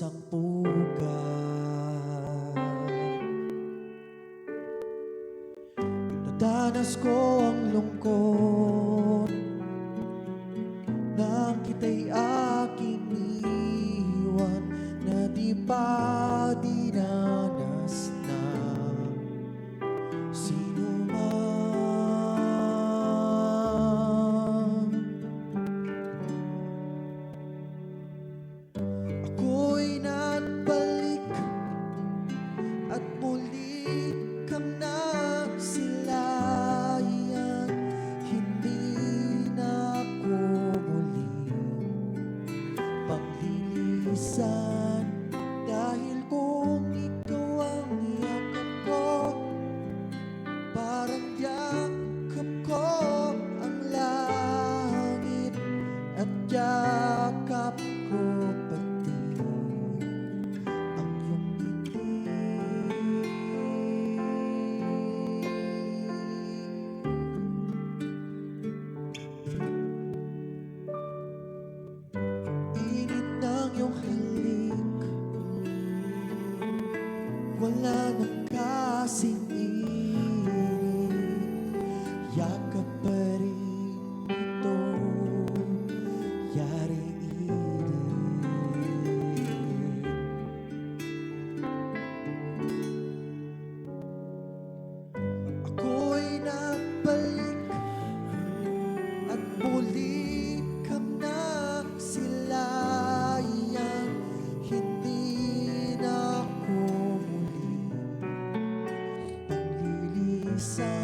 isang pugad. Nadanas ko ang lungkot nang kita'y aking iwan, na di pa dinanas na sino man. Ako'y nagbalik at muli kang nagsilayan. Hindi na ako muling paglilisan, dahil kung ikaw ang yakap ko, parang yakap ko ang langit, at yakap ko pati ang iyong ngiti. Init ng iyong halik, wala nang kasing init. Yakap pa rin ito, yaring init. Ako'y nagbalik at muli kang nagsilayan. Hindi na ako muling paglilisan,